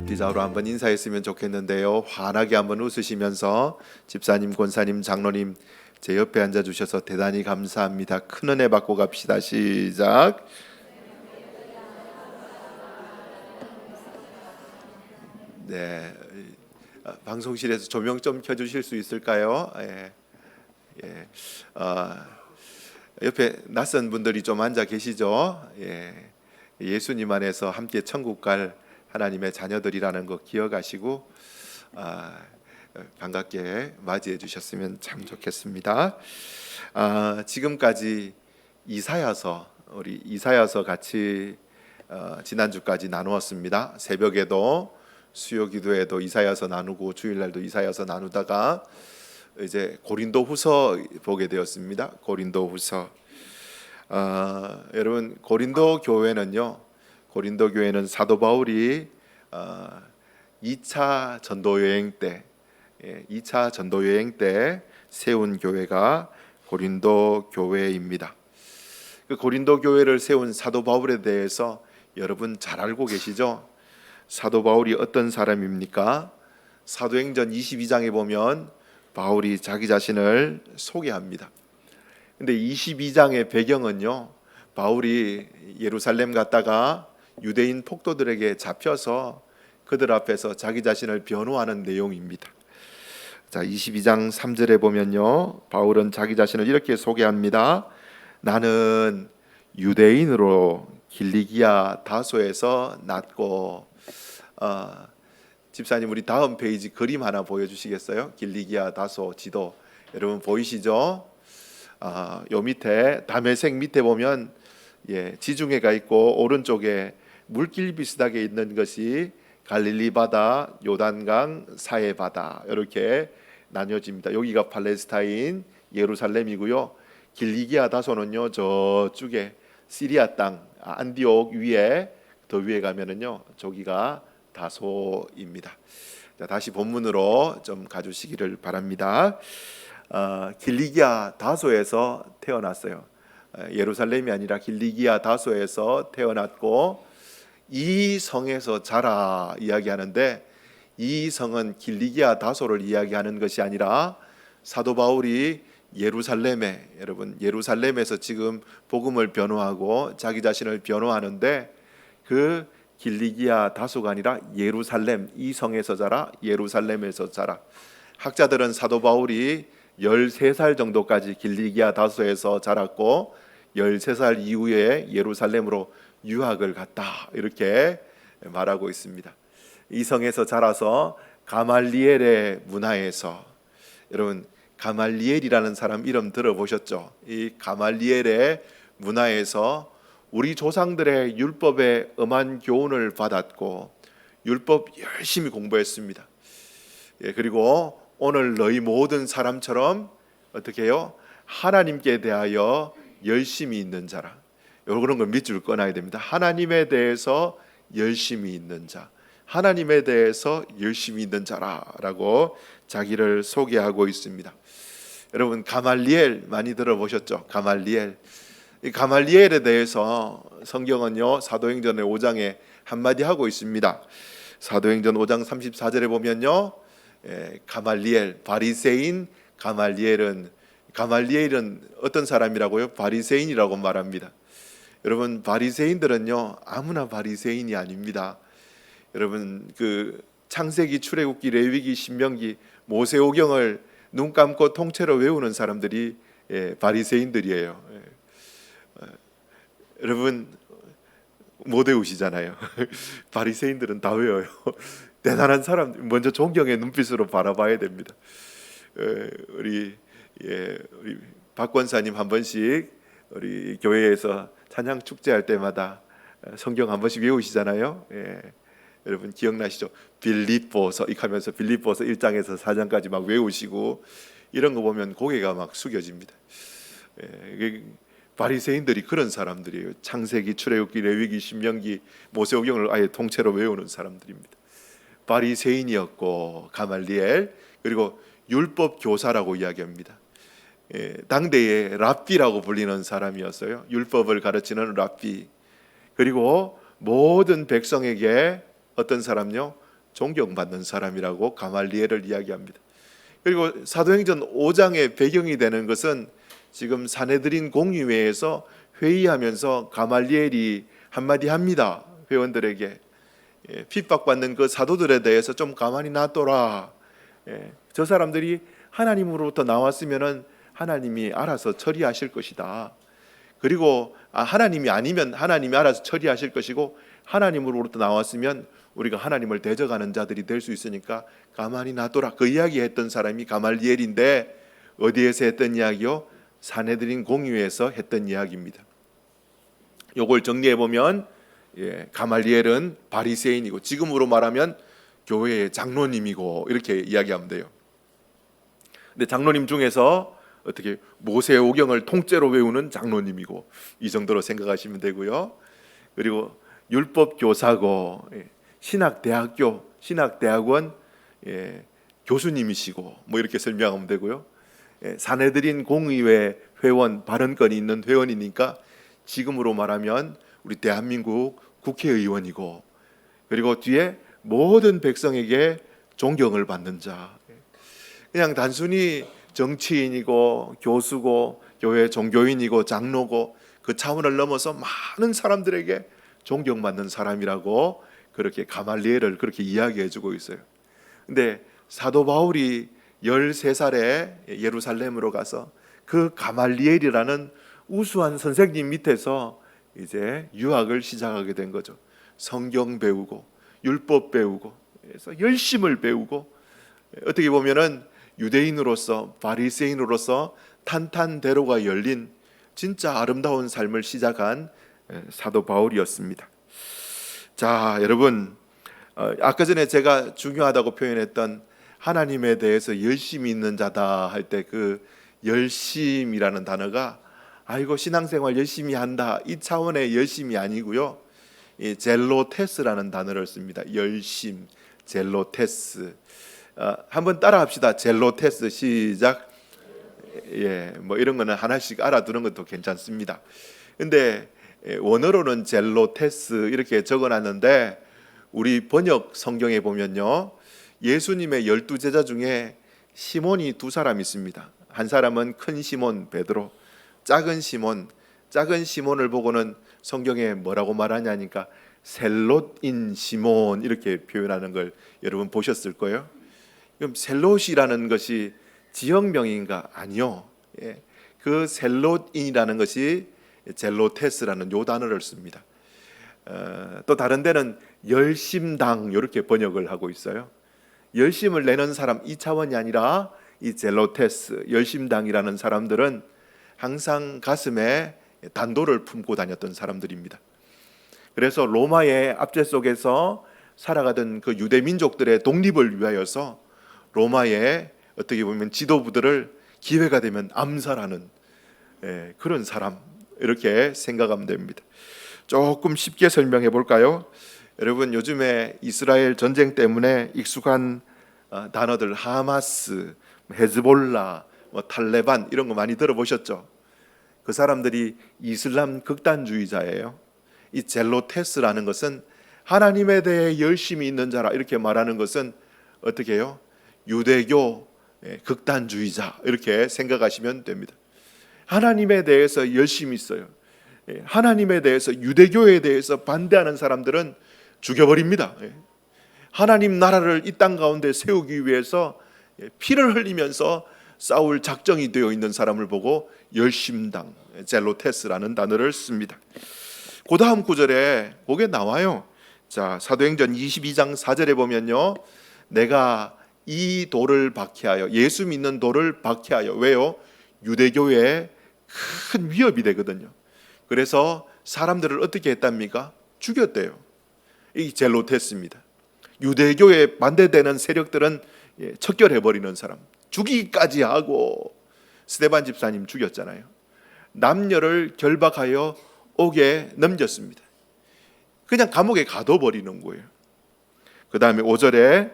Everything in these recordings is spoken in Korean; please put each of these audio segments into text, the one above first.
앞뒤좌우로 한번 인사했으면 좋겠는데요. 환하게 한번 웃으시면서 집사님, 권사님, 장로님 제 옆에 앉아주셔서 대단히 감사합니다. 큰 은혜 받고 갑시다. 시작. 네, 방송실에서 조명 좀 켜주실 수 있을까요? 예, 예. 옆에 낯선 분들이 좀 앉아 계시죠? 예, 예수님 안에서 함께 천국 갈 하나님의 자녀들이라는 거 기억하시고 반갑게 맞이해 주셨으면 참 좋겠습니다. 지금까지 우리 이사야서 같이 지난주까지 나누었습니다. 새벽에도 수요 기도에도 이사야서 나누고 주일날도 이사야서 나누다가 이제 고린도후서 보게 되었습니다. 고린도후서. 여러분 고린도 교회는 사도 바울이 2차 전도 여행 때 세운 교회가 고린도 교회입니다. 그 고린도 교회를 세운 사도 바울에 대해서 여러분 잘 알고 계시죠? 사도 바울이 어떤 사람입니까? 사도행전 22장에 보면 바울이 자기 자신을 소개합니다. 근데 22장의 배경은요, 바울이 예루살렘 갔다가 유대인 폭도들에게 잡혀서 그들 앞에서 자기 자신을 변호하는 내용입니다. 자, 22장 3절에 보면요, 바울은 자기 자신을 이렇게 소개합니다. 나는 유대인으로 길리기아 다소에서 났고, 집사님 우리 다음 페이지 그림 하나 보여주시겠어요? 길리기아 다소 지도 여러분 보이시죠? 요 밑에 담회색 밑에 보면 지중해가 있고 오른쪽에 물길 비슷하게 있는 것이 갈릴리 바다, 요단강, 사해 바다 이렇게 나뉘어집니다. 여기가 팔레스타인 예루살렘이고요. 길리기아 다소는요 저쪽에 시리아 땅 안디옥 위에 더 위에 가면은요 저기가 다소입니다. 자, 다시 본문으로 좀 가주시기를 바랍니다. 길리기아 다소에서 태어났어요. 예루살렘이 아니라 길리기아 다소에서 태어났고 이 성에서 자라 이야기하는데 이 성은 길리기아 다소를 이야기하는 것이 아니라 사도 바울이 예루살렘에서 지금 복음을 변호하고 자기 자신을 변호하는데 그 길리기아 다소가 아니라 예루살렘 이 성에서 자라 예루살렘에서 자라. 학자들은 사도 바울이 13살 정도까지 길리기아 다소에서 자랐고 13살 이후에 예루살렘으로 유학을 갔다 이렇게 말하고 있습니다. 이 성에서 자라서 가말리엘의 문화에서 여러분 가말리엘이라는 사람 이름 들어보셨죠? 이 가말리엘의 문화에서 우리 조상들의 율법에 엄한 교훈을 받았고 율법 열심히 공부했습니다. 그리고 오늘 너희 모든 사람처럼 어떻게 해요? 하나님께 대하여 열심히 있는 자라. 이런 걸 밑줄 꺼놔야 됩니다. 하나님에 대해서 열심히 있는 자, 하나님에 대해서 열심히 있는 자라라고 자기를 소개하고 있습니다. 여러분 가말리엘 많이 들어보셨죠? 이 가말리엘에 대해서 성경은요 사도행전의 5장에 한마디 하고 있습니다. 사도행전 5장 34절에 보면요 가말리엘 바리새인 가말리엘은 어떤 사람이라고요? 바리새인이라고 말합니다. 여러분 바리새인들은요 아무나 바리새인이 아닙니다. 여러분 그 창세기, 출애굽기, 레위기, 신명기, 모세오경을 눈 감고 통째로 외우는 사람들이 바리새인들이에요. 여러분 못 외우시잖아요. 바리새인들은 다 외워요. 대단한 사람, 먼저 존경의 눈빛으로 바라봐야 됩니다. 우리 박 권사님 한 번씩 우리 교회에서 찬양 축제할 때마다 성경 한 번씩 외우시잖아요. 여러분 기억나시죠? 빌립보서 하면서 빌립보서 1장에서 4장까지 막 외우시고 이런 거 보면 고개가 막 숙여집니다. 바리새인들이 그런 사람들이에요. 창세기, 출애굽기, 레위기, 신명기, 모세오경을 아예 통째로 외우는 사람들입니다. 바리새인이었고 가말리엘 그리고 율법 교사라고 이야기합니다. 당대의 랍비라고 불리는 사람이었어요. 율법을 가르치는 랍비. 그리고 모든 백성에게 어떤 사람요? 존경받는 사람이라고 가말리엘을 이야기합니다. 그리고 사도행전 5장의 배경이 되는 것은 지금 사내들인 공의회에서 회의하면서 가말리엘이 한마디 합니다. 회원들에게 핍박받는 그 사도들에 대해서 좀 가만히 놔둬라. 저 사람들이 하나님으로부터 나왔으면은 하나님이 알아서 처리하실 것이다. 그리고 하나님이 아니면 하나님이 알아서 처리하실 것이고, 하나님으로부터 나왔으면 우리가 하나님을 대적하는 자들이 될 수 있으니까 가만히 놔둬라. 그 이야기했던 사람이 가말리엘인데, 어디에서 했던 이야기요? 사내들인 공의회에서 했던 이야기입니다. 요걸 정리해 보면 가말리엘은 바리새인이고 지금으로 말하면 교회의 장로님이고 이렇게 이야기하면 돼요. 근데 장로님 중에서 어떻게 모세의 오경을 통째로 외우는 장로님이고, 이 정도로 생각하시면 되고요. 그리고 율법 교사고 신학대학교 신학대학원 교수님이시고 뭐 이렇게 설명하면 되고요. 사내들인 공의회 회원, 발언권이 있는 회원이니까 지금으로 말하면 우리 대한민국 국회의원이고, 그리고 뒤에 모든 백성에게 존경을 받는 자. 그냥 단순히 정치인이고 교수고 교회 종교인이고 장로고 그 차원을 넘어서 많은 사람들에게 존경받는 사람이라고 그렇게 가말리엘을 그렇게 이야기해 주고 있어요. 근데 사도 바울이 13살에 예루살렘으로 가서 그 가말리엘이라는 우수한 선생님 밑에서 이제 유학을 시작하게 된 거죠. 성경 배우고 율법 배우고, 그래서 열심을 배우고, 어떻게 보면은 유대인으로서 바리새인으로서 탄탄대로가 열린 진짜 아름다운 삶을 시작한 사도 바울이었습니다. 자, 여러분, 아까 전에 제가 중요하다고 표현했던 하나님에 대해서 열심히 있는 자다 할 때 그 열심이라는 단어가 아이고 신앙생활 열심히 한다 이 차원의 열심이 아니고요, 이 젤로테스라는 단어를 씁니다. 열심, 젤로테스. 한번 따라합시다. 젤로테스 시작. 뭐 이런 거는 하나씩 알아두는 것도 괜찮습니다. 근데 원어로는 젤로테스 이렇게 적어놨는데, 우리 번역 성경에 보면요, 예수님의 12제자 중에 시몬이 2사람 있습니다. 한 사람은 큰 시몬 베드로, 작은 시몬을 보고는 성경에 뭐라고 말하냐니까 셀롯인 시몬 이렇게 표현하는 걸 여러분 보셨을 거예요. 그럼 셀롯이라는 것이 지역명인가? 아니요. 그 셀롯인이라는 것이 젤로테스라는 요 단어를 씁니다. 또 다른 데는 열심당 이렇게 번역을 하고 있어요. 열심을 내는 사람 이 차원이 아니라 이 젤로테스, 열심당이라는 사람들은 항상 가슴에 단도를 품고 다녔던 사람들입니다. 그래서 로마의 압제 속에서 살아가던 그 유대 민족들의 독립을 위하여서 로마의 어떻게 보면 지도부들을 기회가 되면 암살하는 그런 사람, 이렇게 생각하면 됩니다. 조금 쉽게 설명해 볼까요? 여러분, 요즘에 이스라엘 전쟁 때문에 익숙한 단어들 하마스, 헤즈볼라, 탈레반 이런 거 많이 들어보셨죠? 그 사람들이 이슬람 극단주의자예요. 이 젤로테스라는 것은 하나님에 대해 열심히 있는 자라 이렇게 말하는 것은 어떻게 해요? 유대교 극단주의자 이렇게 생각하시면 됩니다. 하나님에 대해서 열심히 있어요. 하나님에 대해서, 유대교에 대해서 반대하는 사람들은 죽여버립니다. 하나님 나라를 이 땅 가운데 세우기 위해서 피를 흘리면서 싸울 작정이 되어 있는 사람을 보고 열심당, 젤로테스라는 단어를 씁니다. 그 다음 구절에 그게 나와요. 자, 사도행전 22장 4절에 보면요, 내가 이 돌을 박해하여, 예수 믿는 돌을 박해하여, 왜요? 유대교에 큰 위협이 되거든요. 그래서 사람들을 어떻게 했답니까? 죽였대요. 이 젤로테스입니다. 유대교에 반대되는 세력들은 척결해버리는 사람, 죽이기까지 하고, 스데반 집사님 죽였잖아요. 남녀를 결박하여 옥에 넘겼습니다. 그냥 감옥에 가둬버리는 거예요. 그 다음에 5절에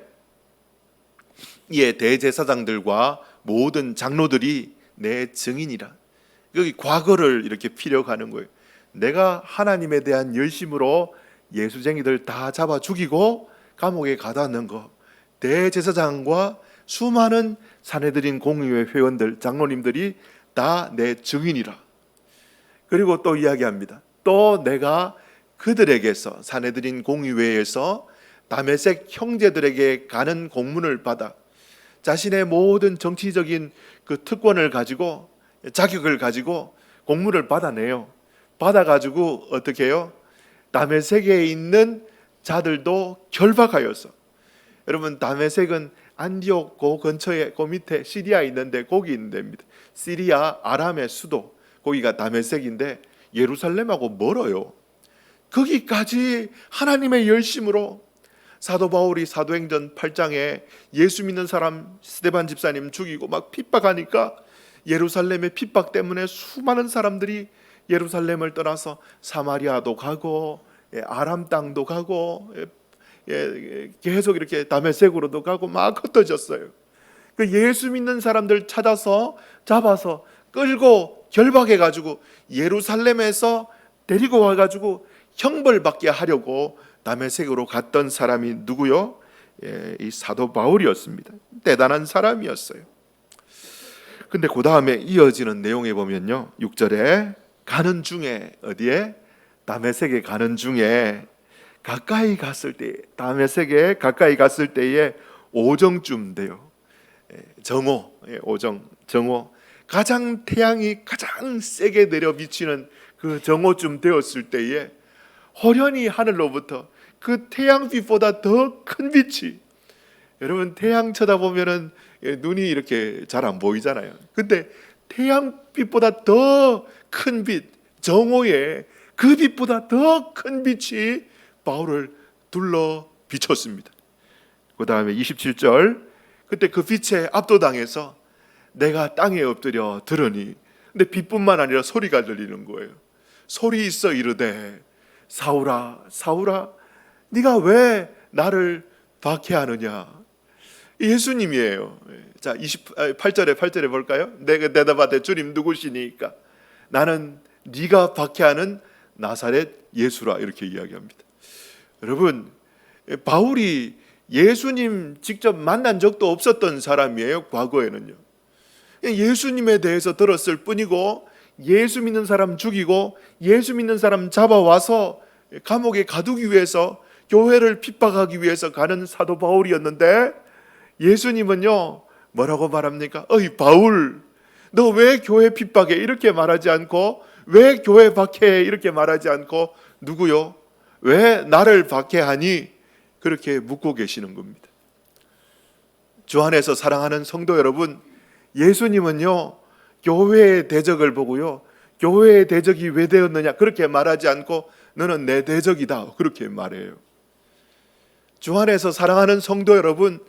이에 대제사장들과 모든 장로들이 내 증인이라. 여기 과거를 이렇게 피력하는 거예요. 내가 하나님에 대한 열심으로 예수쟁이들 다 잡아 죽이고 감옥에 가다 넣은 거 대제사장과 수많은 산헤드린 공의회 회원들, 장로님들이 다 내 증인이라. 그리고 또 이야기합니다. 또 내가 그들에게서, 산헤드린 공의회에서 다메섹 형제들에게 가는 공문을 받아 자신의 모든 정치적인 그 특권을 가지고, 자격을 가지고 공문을 받아내요. 받아가지고 어떻게 해요? 다메섹에 있는 자들도 결박하여서, 여러분 다메섹은 안디옥 그 근처에 그 밑에 시리아에 있는데 거기 있는 데입니다. 시리아 아람의 수도, 거기가 다메섹인데 예루살렘하고 멀어요. 거기까지 하나님의 열심으로 사도 바울이 사도행전 8장에 예수 믿는 사람 스데반 집사님 죽이고 막 핍박하니까 예루살렘의 핍박 때문에 수많은 사람들이 예루살렘을 떠나서 사마리아도 가고 아람 땅도 가고 계속 이렇게 다메섹으로도 가고 막 흩어졌어요. 그 예수 믿는 사람들 찾아서 잡아서 끌고 결박해가지고 예루살렘에서 데리고 와가지고 형벌받게 하려고 다메섹으로 갔던 사람이 누구요? 이 사도 바울이었습니다. 대단한 사람이었어요. 근데 그 다음에 이어지는 내용에 보면요, 6절에 가는 중에, 어디에? 다메섹에 가는 중에 가까이 갔을 때, 다메섹에 가까이 갔을 때에 오정쯤 돼요. 정오, 오정, 정오, 가장 태양이 가장 세게 내려 비치는 그 정오쯤 되었을 때에 호련히 하늘로부터 그 태양빛보다 더 큰 빛이, 여러분 태양 쳐다보면은 눈이 이렇게 잘 안 보이잖아요. 근데 태양빛보다 더 큰 빛, 정오에 그 빛보다 더 큰 빛이 바울을 둘러 비췄습니다. 그 다음에 27절, 그때 그 빛에 압도당해서 내가 땅에 엎드려 들으니, 근데 빛뿐만 아니라 소리가 들리는 거예요. 소리 있어 이르되 사울아 사울아 네가 왜 나를 박해하느냐. 예수님이에요. 자 28절에 볼까요? 내가 대답하되 주님 누구시니까? 나는 네가 박해하는 나사렛 예수라, 이렇게 이야기합니다. 여러분 바울이 예수님 직접 만난 적도 없었던 사람이에요. 과거에는요. 예수님에 대해서 들었을 뿐이고 예수 믿는 사람 죽이고 예수 믿는 사람 잡아와서 감옥에 가두기 위해서, 교회를 핍박하기 위해서 가는 사도 바울이었는데 예수님은요 뭐라고 말합니까? 어이 바울, 너 왜 교회 핍박해? 이렇게 말하지 않고, 왜 교회 박해해? 이렇게 말하지 않고, 누구요? 왜 나를 박해하니? 그렇게 묻고 계시는 겁니다. 주 안에서 사랑하는 성도 여러분, 예수님은요 교회의 대적을 보고요, 교회의 대적이 왜 되었느냐 그렇게 말하지 않고 너는 내 대적이다 그렇게 말해요. 주 안에서 사랑하는 성도 여러분,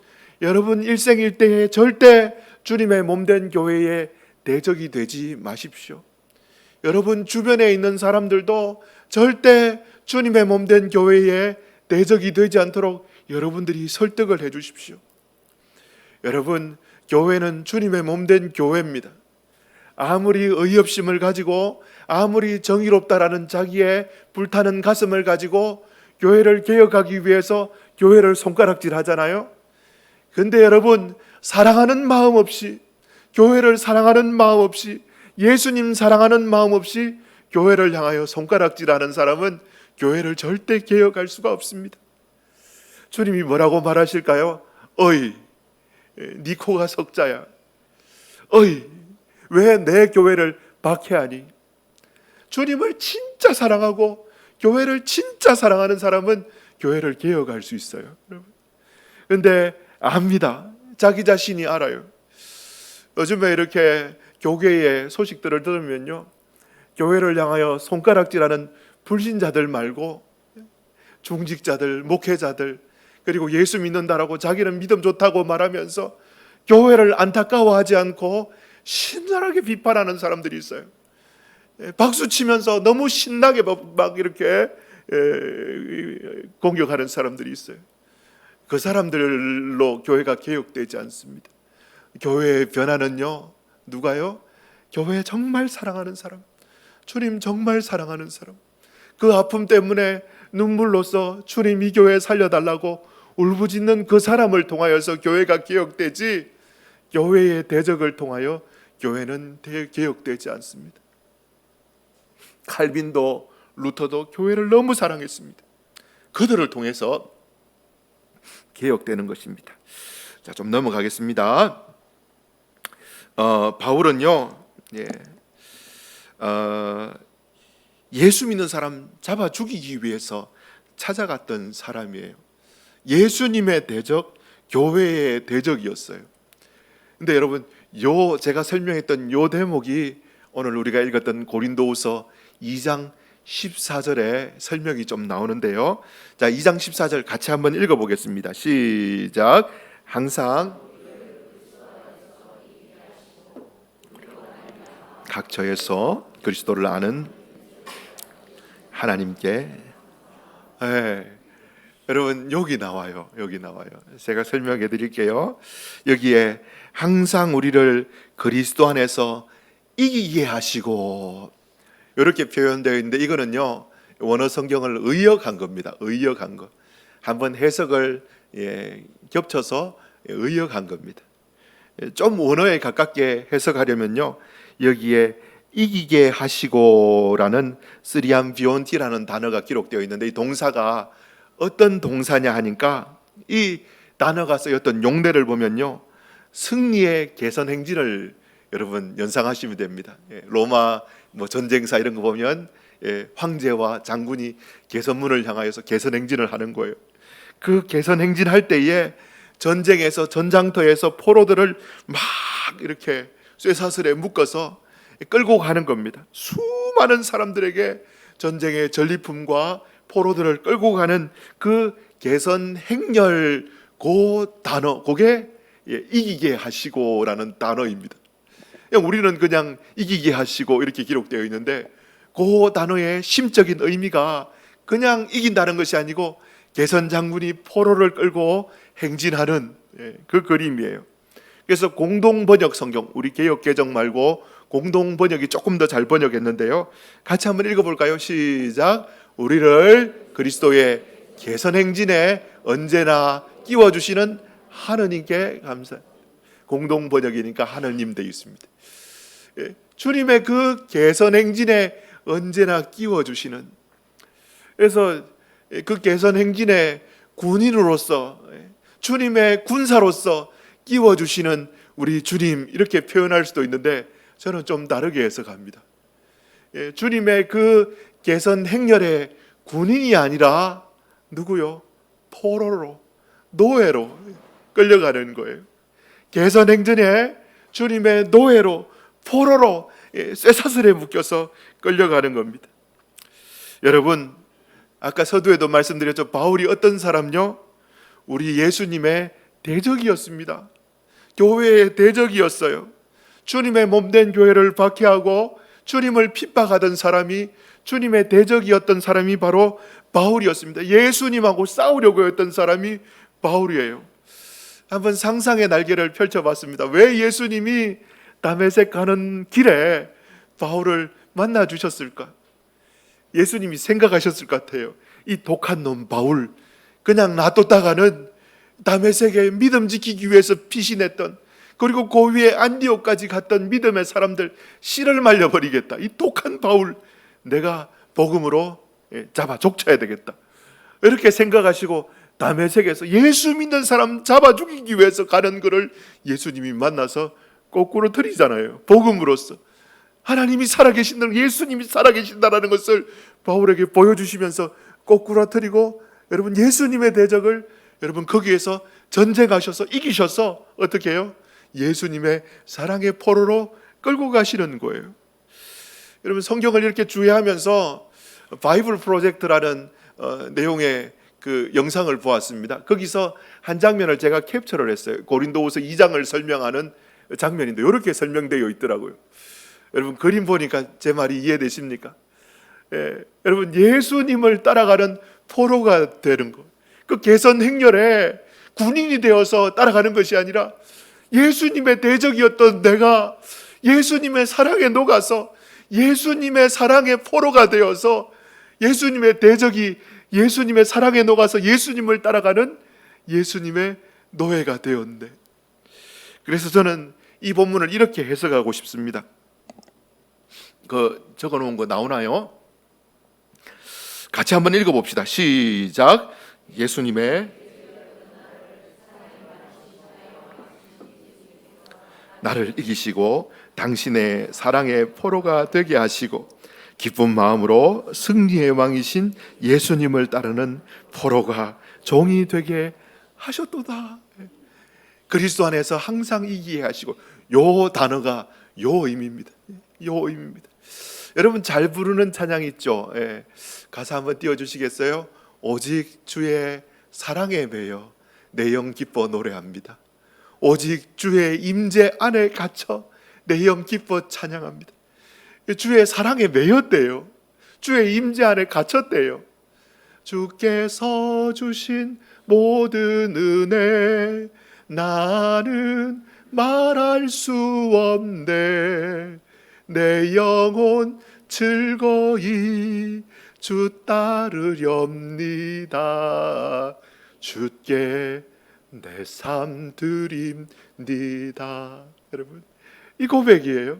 여러분 일생일대에 절대 주님의 몸된 교회의 대적이 되지 마십시오. 여러분 주변에 있는 사람들도 절대 주님의 몸된 교회의 대적이 되지 않도록 여러분들이 설득을 해 주십시오. 여러분 교회는 주님의 몸된 교회입니다. 아무리 의협심을 가지고, 아무리 정의롭다라는 자기의 불타는 가슴을 가지고 교회를 개혁하기 위해서 교회를 손가락질 하잖아요. 근데 여러분 사랑하는 마음 없이, 교회를 사랑하는 마음 없이, 예수님 사랑하는 마음 없이 교회를 향하여 손가락질하는 사람은 교회를 절대 개혁할 수가 없습니다. 주님이 뭐라고 말하실까요? 어이 네 코가 석자야, 어이 왜 내 교회를 박해하니? 주님을 진짜 사랑하고 교회를 진짜 사랑하는 사람은 교회를 개혁할 수 있어요. 그런데 압니다. 자기 자신이 알아요. 요즘에 이렇게 교계의 소식들을 들으면요, 교회를 향하여 손가락질하는 불신자들 말고 중직자들, 목회자들, 그리고 예수 믿는다라고 자기는 믿음 좋다고 말하면서 교회를 안타까워하지 않고 신랄하게 비판하는 사람들이 있어요. 박수 치면서 너무 신나게 막 이렇게 공격하는 사람들이 있어요. 그 사람들로 교회가 개혁되지 않습니다. 교회의 변화는요, 누가요? 교회 정말 사랑하는 사람, 주님 정말 사랑하는 사람, 그 아픔 때문에 눈물로써 주님 이 교회 살려달라고 울부짖는 그 사람을 통하여서 교회가 개혁되지, 교회의 대적을 통하여 교회는 개혁되지 않습니다. 칼빈도 루터도 교회를 너무 사랑했습니다. 그들을 통해서 개혁되는 것입니다. 자, 좀 넘어가겠습니다. 바울은요, 예수 믿는 사람 잡아 죽이기 위해서 찾아갔던 사람이에요. 예수님의 대적, 교회의 대적이었어요. 근데 여러분, 제가 설명했던 요 대목이 오늘 우리가 읽었던 고린도후서 2장 14절에 설명이 좀 나오는데요. 자, 2장 14절 같이 한번 읽어보겠습니다. 시작. 항상 각처에서 그리스도를 아는 하나님께, 여러분 여기 나와요. 제가 설명해 드릴게요. 여기에 항상 우리를 그리스도 안에서 이기게 하시고, 이렇게 표현되어 있는데, 이거는요 원어 성경을 의역한 겁니다. 의역한 거. 한번 해석을 겹쳐서 의역한 겁니다. 좀 원어에 가깝게 해석하려면요, 여기에 이기게 하시고라는 쓰리안 비온티라는 단어가 기록되어 있는데, 이 동사가 어떤 동사냐 하니까, 이 단어가 쓰였던 용례를 보면요, 승리의 개선 행진을 여러분 연상하시면 됩니다. 로마 전쟁사 이런 거 보면 황제와 장군이 개선문을 향하여서 개선 행진을 하는 거예요. 그 개선 행진할 때에 전쟁에서 전장터에서 포로들을 막 이렇게 쇠사슬에 묶어서 끌고 가는 겁니다. 수많은 사람들에게 전쟁의 전리품과 포로들을 끌고 가는 그 개선 행렬, 그 단어, 그게 이기게 하시고라는 단어입니다. 우리는 그냥 이기게 하시고 이렇게 기록되어 있는데, 그 단어의 심적인 의미가 그냥 이긴다는 것이 아니고 개선 장군이 포로를 끌고 행진하는 그 그림이에요. 그래서 공동 번역 성경, 우리 개역 개정 말고 공동 번역이 조금 더 잘 번역했는데요. 같이 한번 읽어볼까요? 시작. 우리를 그리스도의 개선 행진에 언제나 끼워주시는 하느님께 감사. 공동 번역이니까 하느님 되어 있습니다. 주님의 그 개선 행진에 언제나 끼워주시는, 그래서 그 개선 행진의 군인으로서, 주님의 군사로서 끼워주시는 우리 주님, 이렇게 표현할 수도 있는데, 저는 좀 다르게 해석합니다. 주님의 그 개선 행렬의 군인이 아니라 누구요? 포로로, 노예로 끌려가는 거예요. 개선 행진에 주님의 노예로, 포로로 쇠사슬에 묶여서 끌려가는 겁니다. 여러분, 아까 서두에도 말씀드렸죠. 바울이 어떤 사람요? 우리 예수님의 대적이었습니다. 교회의 대적이었어요. 주님의 몸된 교회를 박해하고 주님을 핍박하던 사람이, 주님의 대적이었던 사람이 바로 바울이었습니다. 예수님하고 싸우려고 했던 사람이 바울이에요. 한번 상상의 날개를 펼쳐봤습니다. 왜 예수님이 다메섹 가는 길에 바울을 만나 주셨을까? 예수님이 생각하셨을 것 같아요. 이 독한 놈 바울, 그냥 놔뒀다가는 다메섹에 믿음 지키기 위해서 피신했던, 그리고 그 위에 안디옥까지 갔던 믿음의 사람들 씨를 말려버리겠다. 이 독한 바울 내가 복음으로 잡아 족쳐야 되겠다. 이렇게 생각하시고 다메섹에서 예수 믿는 사람 잡아 죽이기 위해서 가는 것을 예수님이 만나서 거꾸로 드리잖아요. 복음으로써 하나님이 살아계신다는, 예수님이 살아계신다라는 것을 바울에게 보여주시면서 거꾸로 드리고, 여러분 예수님의 대적을 여러분 거기에서 전쟁하셔서 이기셔서 어떻게 해요? 예수님의 사랑의 포로로 끌고 가시는 거예요. 여러분 성경을 이렇게 주의하면서 바이블 프로젝트라는 내용의 그 영상을 보았습니다. 거기서 한 장면을 제가 캡처를 했어요. 고린도후서 2장을 설명하는 장면인데 이렇게 설명되어 있더라고요. 여러분 그림 보니까 제 말이 이해되십니까? 여러분 예수님을 따라가는 포로가 되는 것, 그 개선 행렬에 군인이 되어서 따라가는 것이 아니라 예수님의 대적이었던 내가 예수님의 사랑에 녹아서 예수님의 사랑의 포로가 되어서 예수님의 대적이 예수님의 사랑에 녹아서 예수님을 따라가는 예수님의 노예가 되었네. 그래서 저는 이 본문을 이렇게 해석하고 싶습니다. 적어놓은 거 나오나요? 같이 한번 읽어봅시다. 시작. 예수님의 나를 이기시고 당신의 사랑의 포로가 되게 하시고 기쁜 마음으로 승리의 왕이신 예수님을 따르는 포로가 종이 되게 하셨도다. 그리스도 안에서 항상 이기게 하시고, 요 단어가 요 의미입니다. 요 의미입니다. 여러분 잘 부르는 찬양 있죠? 가사 한번 띄워주시겠어요? 오직 주의 사랑에 매여 내 영 기뻐 노래합니다. 오직 주의 임재 안에 갇혀 내 영 기뻐 찬양합니다. 주의 사랑에 매였대요. 주의 임재 안에 갇혔대요. 주께서 주신 모든 은혜 나는 말할 수 없네. 내 영혼 즐거이 주 따르렵니다. 주께 내 삶 드립니다. 여러분, 이 고백이에요.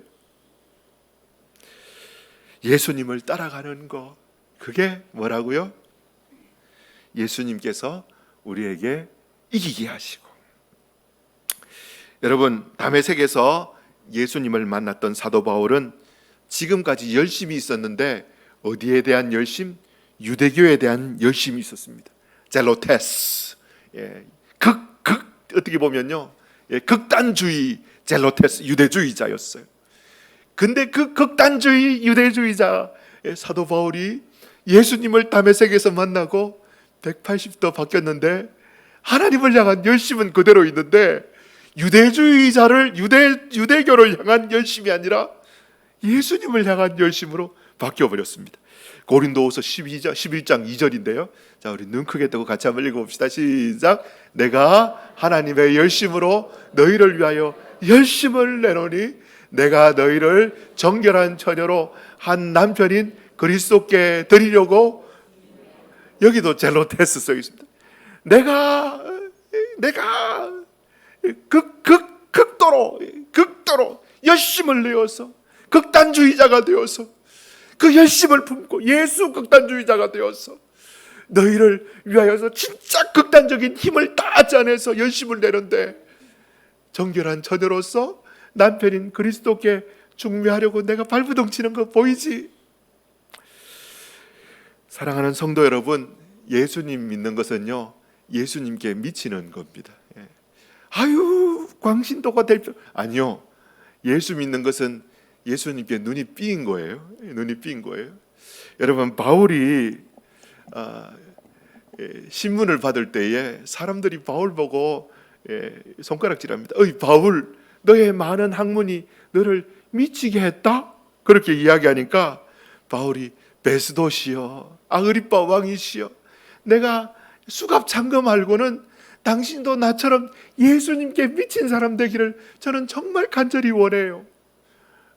예수님을 따라가는 것, 그게 뭐라고요? 예수님께서 우리에게 이기게 하시고. 여러분, 다메섹에서 예수님을 만났던 사도 바울은 지금까지 열심이 있었는데 어디에 대한 열심? 유대교에 대한 열심이 있었습니다. 젤로테스. 어떻게 보면요, 극단주의 젤로테스, 유대주의자였어요. 근데 그 극단주의 유대주의자 사도 바울이 예수님을 다메섹에서 만나고 180도 바뀌었는데 하나님을 향한 열심은 그대로 있는데 유대교를 향한 열심이 아니라 예수님을 향한 열심으로 바뀌어버렸습니다. 고린도후서 11장 2절인데요. 자, 우리 눈 크게 뜨고 같이 한번 읽어봅시다. 시작. 내가 하나님의 열심으로 너희를 위하여 열심을 내노니 내가 너희를 정결한 처녀로 한 남편인 그리스도께 드리려고. 여기도 젤로테스 써 있습니다. 내가 극도로 열심을 내어서 극단주의자가 되어서 그 열심을 품고 예수 극단주의자가 되어서 너희를 위하여서 진짜 극단적인 힘을 다 짜내서 열심을 내는데 정결한 처녀로서 남편인 그리스도께 중매하려고 내가 발부동 치는 거 보이지? 사랑하는 성도 여러분, 예수님 믿는 것은요, 예수님께 미치는 겁니다. 아유, 광신도가 될 필요 아니요. 예수 믿는 것은 예수님께 눈이 삐인 거예요. 눈이 삐인 거예요. 여러분, 바울이 신문을 받을 때에 사람들이 바울 보고 손가락질합니다. 어이 바울, 너의 많은 학문이 너를 미치게 했다? 그렇게 이야기하니까 바울이 베스도시여, 아그리빠 왕이시여, 내가 수갑 찬 거 말고는 당신도 나처럼 예수님께 미친 사람 되기를 저는 정말 간절히 원해요.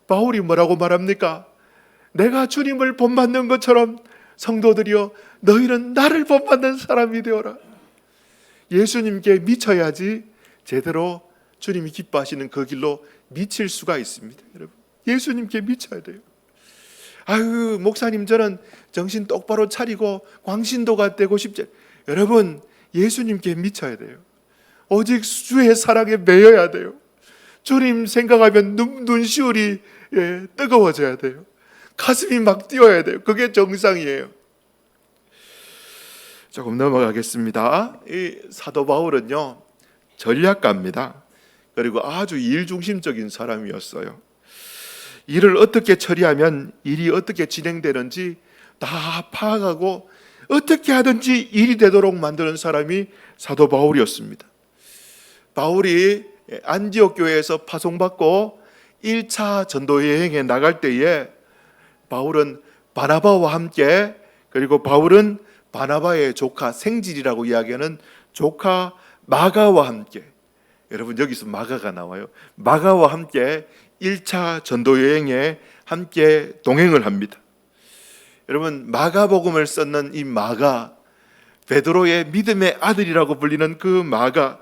바울이 뭐라고 말합니까? 내가 주님을 본받는 것처럼 성도들이여 너희는 나를 본받는 사람이 되어라. 예수님께 미쳐야지 제대로 주님이 기뻐하시는 그 길로 미칠 수가 있습니다. 여러분, 예수님께 미쳐야 돼요. 아유, 목사님 저는 정신 똑바로 차리고 광신도가 되고 싶지. 여러분, 예수님께 미쳐야 돼요. 오직 주의 사랑에 매여야 돼요. 주님 생각하면 눈시울이 뜨거워져야 돼요. 가슴이 막 뛰어야 돼요. 그게 정상이에요. 조금 넘어가겠습니다. 이 사도 바울은요, 전략가입니다. 그리고 아주 일중심적인 사람이었어요. 일을 어떻게 처리하면 일이 어떻게 진행되는지 다 파악하고 어떻게 하든지 일이 되도록 만드는 사람이 사도 바울이었습니다. 바울이 안디옥 교회에서 파송받고 1차 전도 여행에 나갈 때에 바울은 바나바와 함께, 그리고 바울은 바나바의 조카 생질이라고 이야기하는 조카 마가와 함께, 여러분 여기서 마가가 나와요. 마가와 함께 1차 전도 여행에 함께 동행을 합니다. 여러분, 마가복음을 썼는 이 마가 베드로의 믿음의 아들이라고 불리는 그 마가,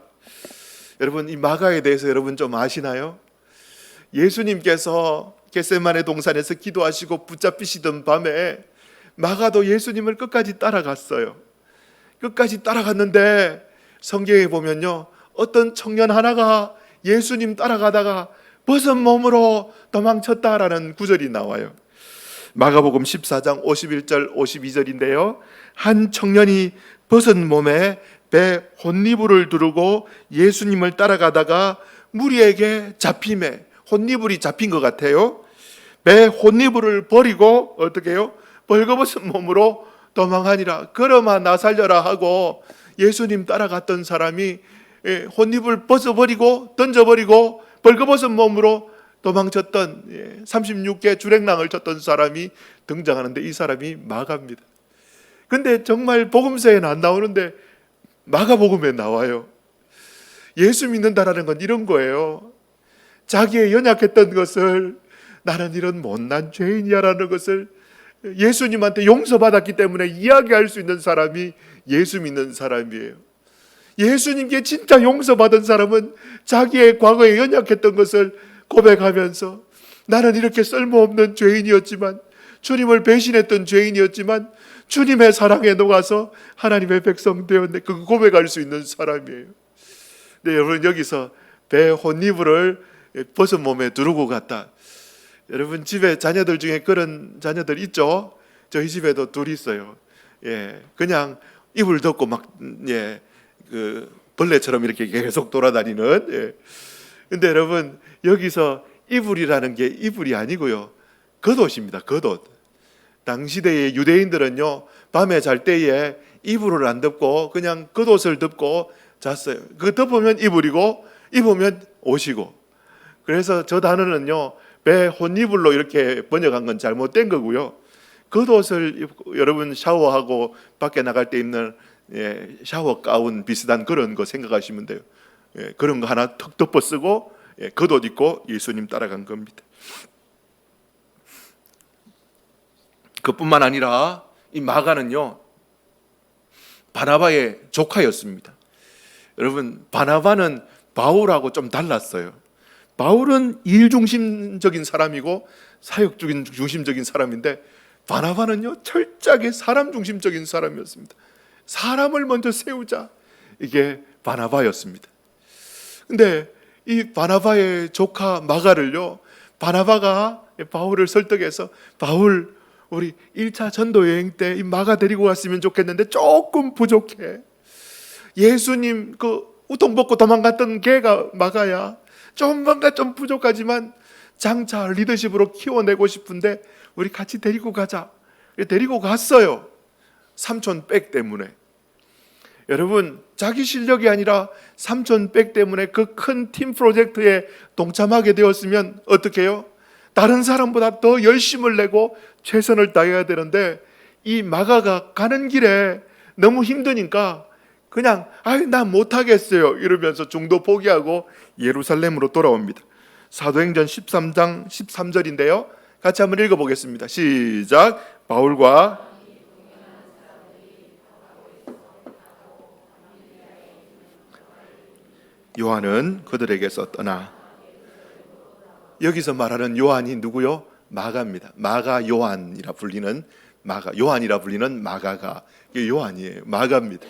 여러분 이 마가에 대해서 여러분 좀 아시나요? 예수님께서 겟세마네 동산에서 기도하시고 붙잡히시던 밤에 마가도 예수님을 끝까지 따라갔어요. 끝까지 따라갔는데 성경에 보면요, 어떤 청년 하나가 예수님 따라가다가 벗은 몸으로 도망쳤다라는 구절이 나와요. 마가복음 14장 51절 52절인데요, 한 청년이 벗은 몸에 배 혼니불을 두르고 예수님을 따라가다가 무리에게 잡힘에, 혼니불이 잡힌 것 같아요. 배 혼니불을 버리고 어떻게 해요? 벌거벗은 몸으로 도망하니라. 걸어마 나 살려라 하고 예수님 따라갔던 사람이 혼니불 벗어버리고 던져버리고 벌거벗은 몸으로 도망쳤던 36개 주랭랑을 쳤던 사람이 등장하는데 이 사람이 마가입니다. 근데 정말 복음서에는 안 나오는데 마가복음에 나와요. 예수 믿는다라는 건 이런 거예요. 자기의 연약했던 것을, 나는 이런 못난 죄인이야라는 것을 예수님한테 용서받았기 때문에 이야기할 수 있는 사람이 예수 믿는 사람이에요. 예수님께 진짜 용서받은 사람은 자기의 과거에 연약했던 것을 고백하면서, 나는 이렇게 쓸모없는 죄인이었지만, 주님을 배신했던 죄인이었지만 주님의 사랑에 녹아서 하나님의 백성 되었네, 그 고백할 수 있는 사람이에요. 네, 여러분 여기서 배 혼니불을 벗은 몸에 두르고 갔다. 여러분 집에 자녀들 중에 그런 자녀들 있죠? 저희 집에도 둘 있어요. 그냥 이불 덮고 막 그 벌레처럼 이렇게 계속 돌아다니는. 근데 여러분 여기서 이불이라는 게 이불이 아니고요, 겉옷입니다. 겉옷. 당시대의 유대인들은요, 밤에 잘 때에 이불을 안 덮고 그냥 겉옷을 덮고 잤어요. 그 덮으면 이불이고 입으면 옷이고. 그래서 저 단어는요, 배 혼이불로 이렇게 번역한 건 잘못된 거고요. 겉옷을 여러분 샤워하고 밖에 나갈 때 입는 샤워 가운 비슷한 그런 거 생각하시면 돼요. 그런 거 하나 턱 덮어 쓰고 겉옷 입고 예수님 따라간 겁니다. 그뿐만 아니라 이 마가는요, 바나바의 조카였습니다. 여러분 바나바는 바울하고 좀 달랐어요. 바울은 일 중심적인 사람이고 사역 중심적인 사람인데, 바나바는요 철저하게 사람 중심적인 사람이었습니다. 사람을 먼저 세우자, 이게 바나바였습니다. 근데 이 바나바의 조카 마가를요, 바나바가 바울을 설득해서, 바울 우리 1차 전도 여행 때 이 마가 데리고 왔으면 좋겠는데 조금 부족해. 예수님 그 우통 벗고 도망갔던 걔가 마가야. 뭔가 좀 부족하지만 장차 리더십으로 키워내고 싶은데 우리 같이 데리고 가자. 데리고 갔어요. 삼촌 백 때문에. 여러분 자기 실력이 아니라 삼촌 백 때문에 그 큰 팀 프로젝트에 동참하게 되었으면 어떻게 해요? 다른 사람보다 더 열심을 내고 최선을 다해야 되는데, 이 마가가 가는 길에 너무 힘드니까 그냥 나 못하겠어요 이러면서 중도 포기하고 예루살렘으로 돌아옵니다. 사도행전 13장 13절인데요. 같이 한번 읽어보겠습니다. 시작. 바울과 요한은 그들에게서 떠나. 여기서 말하는 요한이 누구요? 마가입니다. 마가 요한이라 불리는 마가, 요한이라 불리는 마가가 요한이에요. 마가입니다.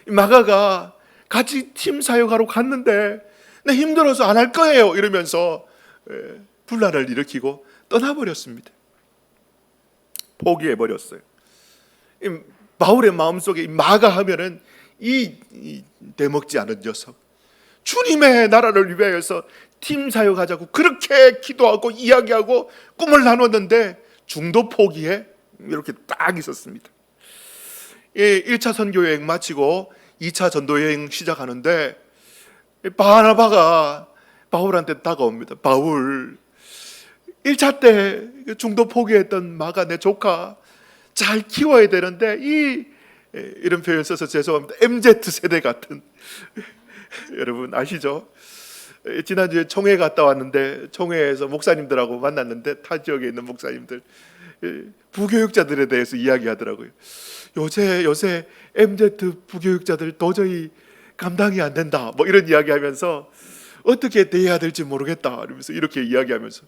마가가 같이 팀 사역하러 갔는데 나 힘들어서 안 할 거예요 이러면서 분란을 일으키고 떠나버렸습니다. 포기해버렸어요. 바울의 마음속에 마가 하면은 이 대먹지 않은 녀석, 주님의 나라를 위하여서 팀 사역하자고 그렇게 기도하고 이야기하고 꿈을 나눴는데 중도 포기에 이렇게 딱 있었습니다. 1차 선교 여행 마치고 2차 전도 여행 시작하는데 바나바가 바울한테 다가옵니다. 바울, 1차 때 중도 포기했던 마가 내 조카 잘 키워야 되는데 이런 표현 써서 죄송합니다. MZ세대 같은 여러분 아시죠? 지난주에 총회 갔다 왔는데 총회에서 목사님들하고 만났는데 타 지역에 있는 목사님들, 부교육자들에 대해서 이야기하더라고요. 요새 MZ 부교육자들 도저히 감당이 안 된다, 뭐 이런 이야기하면서 어떻게 대해야 될지 모르겠다 이러면서 이렇게 이야기하면서